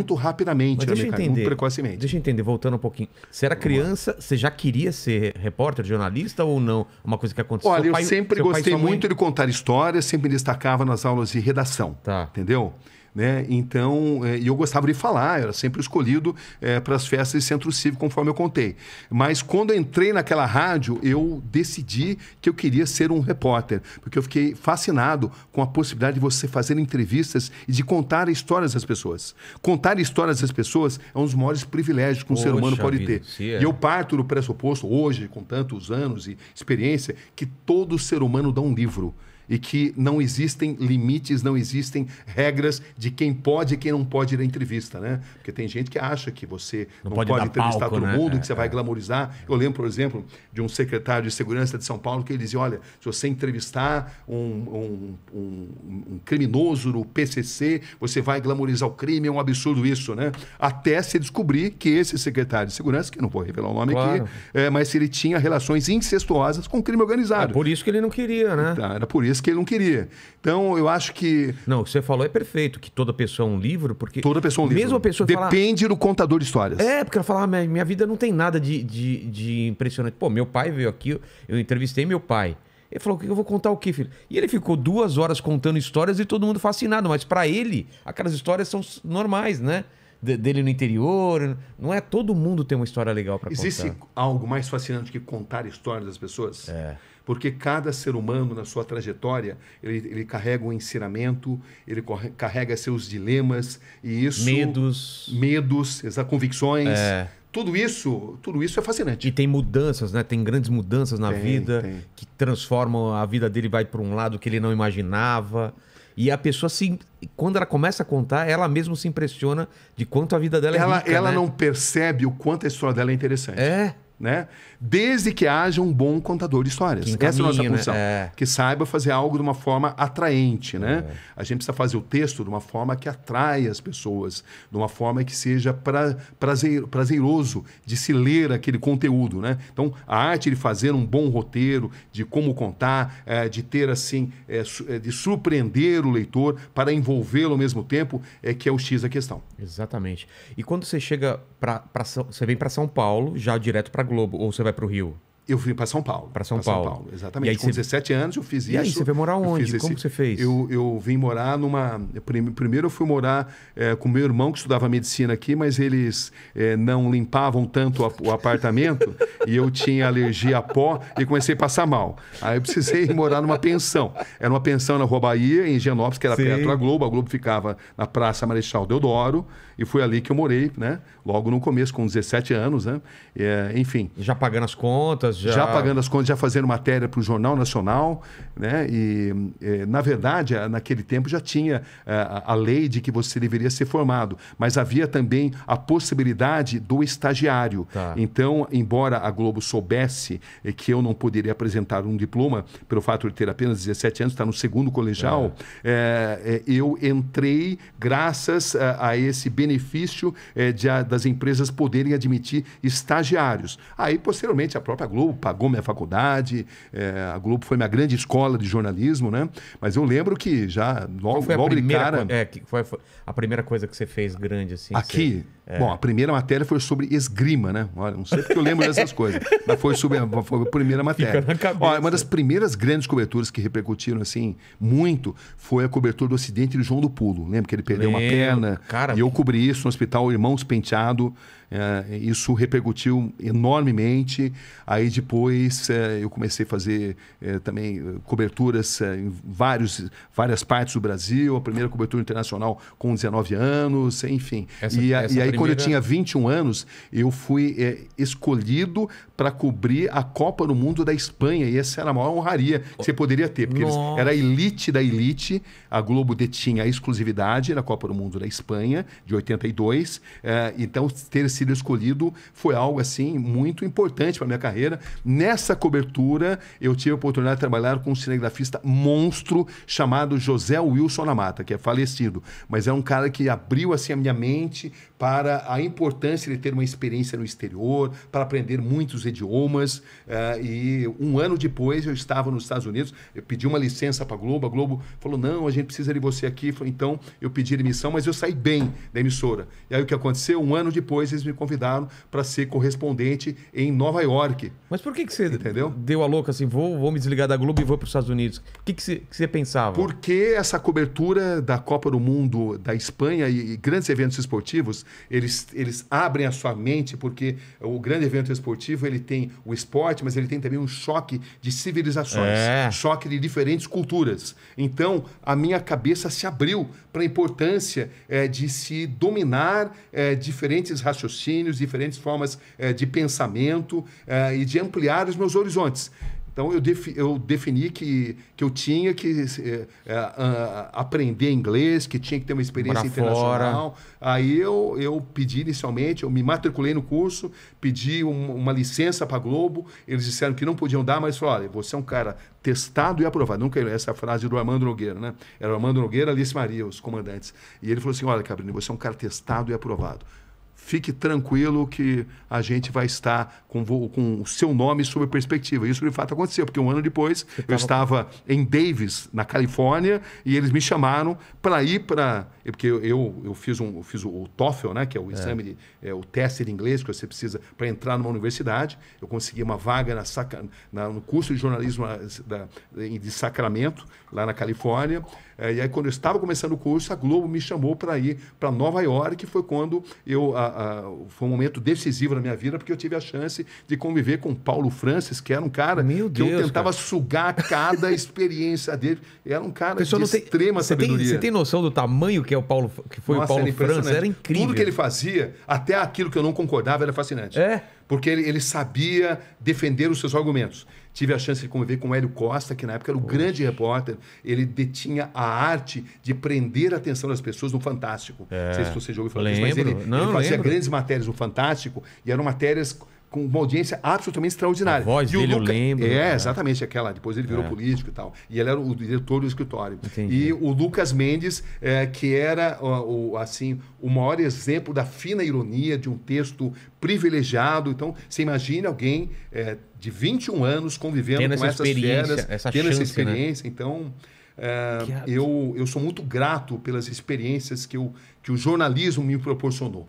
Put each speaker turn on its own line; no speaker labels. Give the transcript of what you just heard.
muito rapidamente
Mas
na
deixa
minha
eu
carreira,
entender,
muito precocemente.
deixa eu entender, voltando um pouquinho. Você era criança, você já queria ser repórter, jornalista ou não? Uma coisa que aconteceu?
Olha,
Seu
eu
pai-
sempre
seu pai e
gostei
sua mãe-
muito de contar histórias, sempre me destacava nas aulas de redação,
Tá.
entendeu? Né? Então, e eu gostava de falar, era sempre escolhido para as festas de centro cívico, conforme eu contei. Mas quando eu entrei naquela rádio, eu decidi que eu queria ser um repórter, porque eu fiquei fascinado com a possibilidade de você fazer entrevistas e de contar histórias das pessoas. Contar histórias das pessoas é um dos maiores privilégios que um ser humano
Poxa
pode
vida,
ter.
sim, é.
E eu parto do pressuposto, hoje, com tantos anos e experiência, que todo ser humano dá um livro. E que não existem limites, não existem regras de quem pode e quem não pode ir à entrevista, né? Porque tem gente que acha que você não pode
dar
entrevistar
palco,
todo
né?
mundo, que você vai glamorizar. Eu lembro, por exemplo, de um secretário de segurança de São Paulo que ele dizia, olha, se você entrevistar um criminoso no PCC, você vai glamorizar o crime, é um absurdo isso, né? Até se descobrir que esse secretário de segurança, que não vou revelar o nome
Claro.
aqui, mas ele tinha relações incestuosas com o crime organizado.
Por isso que ele não queria, né?
Tá, era por isso que ele não queria. Então, eu acho que
Não, o que você falou é perfeito, que toda pessoa é um livro, porque...
toda pessoa é um livro.
Mesmo a pessoa falar...
Depende do contador de histórias.
É, porque ela fala, minha vida não tem nada de impressionante. Pô, meu pai veio aqui, eu entrevistei meu pai. Ele falou, eu vou contar o quê, filho? E ele ficou 2 horas contando histórias e todo mundo fascinado. Mas pra ele, aquelas histórias são normais, né? Dele no interior. Não é todo mundo tem uma história legal pra contar.
Existe algo mais fascinante que contar histórias das pessoas?
É.
Porque cada ser humano, na sua trajetória, ele carrega um ensinamento, ele carrega seus dilemas, e isso... Medos, convicções. Tudo isso é fascinante.
E tem mudanças, né? Tem grandes mudanças na vida que transformam a vida dele, vai para um lado que ele não imaginava. E a pessoa, quando ela começa a contar, ela mesma se impressiona de quanto a vida dela é rica,
Ela
né?
não percebe o quanto a história dela é interessante.
É.
Né? Desde que haja um bom contador de histórias.
Que
Essa é a nossa
encaminhe,
função.
né?
Que saiba fazer algo de uma forma atraente. Né? A gente precisa fazer o texto de uma forma que atrai as pessoas, de uma forma que seja prazeroso de se ler aquele conteúdo. Né? Então, a arte de fazer um bom roteiro, de como contar, de ter assim, de surpreender o leitor para envolvê-lo ao mesmo tempo, que é o X da questão.
Exatamente. E quando você chega você vem para São Paulo, já direto para Globo, ou você vai para o Rio?
Eu vim para São Paulo.
Para São Paulo.
Exatamente.
E aí
Com 17 anos eu fiz isso.
E aí, você foi morar onde? Como que você fez?
Eu vim morar numa... Primeiro eu fui morar com meu irmão, que estudava medicina aqui, mas eles não limpavam tanto o apartamento e eu tinha alergia a pó e comecei a passar mal. Aí eu precisei morar numa pensão. Era uma pensão na Rua Bahia, em Higienópolis, que era perto da Globo. A Globo ficava na Praça Marechal Deodoro e foi ali que eu morei, né? Logo no começo, com 17 anos, né? Enfim.
Já pagando as contas?
Já pagando as contas, já fazendo matéria para o Jornal Nacional, né? E, na verdade, naquele tempo já tinha a lei de que você deveria ser formado, mas havia também a possibilidade do estagiário.
Tá.
Então, embora a Globo soubesse que eu não poderia apresentar um diploma pelo fato de ter apenas 17 anos, estar no segundo colegial, eu entrei graças a esse benefício das empresas poderem admitir estagiários. Aí, posteriormente, a própria Globo pagou minha faculdade, a Globo foi minha grande escola de jornalismo, né? Mas eu lembro que já logo de cara...
que foi a primeira coisa que você fez grande assim?
Aqui, bom, a primeira matéria foi sobre esgrima, né? Olha, não sei porque eu lembro dessas coisas, mas foi a primeira matéria.
Fica na cabeça.
Olha, uma das primeiras grandes coberturas que repercutiram assim muito foi a cobertura do acidente de João do Pulo. Lembra que ele perdeu uma perna?
Cara,
e eu cobri isso no Hospital Irmãos Penteado. Isso repercutiu enormemente. Aí depois eu comecei a fazer também coberturas em várias partes do Brasil. A primeira cobertura internacional com 19 anos, enfim. E aí quando eu tinha 21 anos, eu fui escolhido para cobrir a Copa do Mundo da Espanha. E essa era a maior honraria que você poderia ter. Porque era a elite da elite. A Globo detinha a exclusividade na Copa do Mundo da Espanha, de 82. Então, ter sido escolhido foi algo assim muito importante para minha carreira, Nessa cobertura, eu tive a oportunidade de trabalhar com um cinegrafista monstro chamado José Wilson Namata, que é falecido. Mas é um cara que abriu assim, a minha mente para a importância de ter uma experiência no exterior, para aprender muitos idiomas. E um ano depois, eu estava nos Estados Unidos, eu pedi uma licença para a Globo falou, não, a gente precisa de você aqui. Falei, então, eu pedi demissão, mas eu saí bem da emissora. E aí o que aconteceu? Um ano depois, eles me convidaram para ser correspondente em Nova York.
Mas por que você deu a louca assim, vou me desligar da Globo e vou para os Estados Unidos? O que você pensava?
Porque essa cobertura da Copa do Mundo da Espanha e grandes eventos esportivos, eles abrem a sua mente, porque o grande evento esportivo, ele tem o esporte, mas ele tem também um choque de civilizações, choque de diferentes culturas. Então, a minha cabeça se abriu para a importância de se dominar diferentes raciocínios, diferentes formas de pensamento e de ampliar os meus horizontes. Então, eu defini que eu tinha que aprender inglês, que tinha que ter uma experiência internacional. Aí eu pedi inicialmente, eu me matriculei no curso, pedi uma licença para a Globo. Eles disseram que não podiam dar, mas falaram, olha, você é um cara testado e aprovado. Nunca essa frase do Armando Nogueira, né? Era o Armando Nogueira e Alice Maria, os comandantes. E ele falou assim, olha, Cabrini, você é um cara testado e aprovado. Fique tranquilo que a gente vai estar com o seu nome sob perspectiva. Isso, de fato, aconteceu, porque um ano depois eu estava em Davis, na Califórnia, e eles me chamaram para ir para... Porque eu fiz o TOEFL, né, que é o exame, o teste de inglês que você precisa para entrar numa universidade. Eu consegui uma vaga no curso de jornalismo de Sacramento, lá na Califórnia. E aí, quando eu estava começando o curso, a Globo me chamou para ir para Nova York, que foi quando foi um momento decisivo na minha vida, porque eu tive a chance de conviver com Paulo Francis, que era um cara que eu tentava sugar cada experiência dele. Era um cara de extrema sabedoria.
Você tem noção do tamanho que é o Paulo, que foi o Paulo Francis? Era incrível.
Tudo que ele fazia, até aquilo que eu não concordava, era fascinante. Porque ele sabia defender os seus argumentos. Tive a chance de conviver com o Hélio Costa, que na época era o grande repórter. Ele detinha a arte de prender a atenção das pessoas no Fantástico. Não sei se você já ouviu falar disso, mas ele fazia grandes matérias no Fantástico, e eram matérias com uma audiência absolutamente extraordinária.
A voz dele, eu lembro.
Exatamente aquela. Depois ele virou político e tal. E ele era o diretor do escritório.
Entendi.
E o Lucas Mendes, que era assim, o maior exemplo da fina ironia de um texto privilegiado. Então, você imagina alguém de 21 anos convivendo com essas feras, tendo essa experiência. Né? Então, eu sou muito grato pelas experiências que o jornalismo me proporcionou.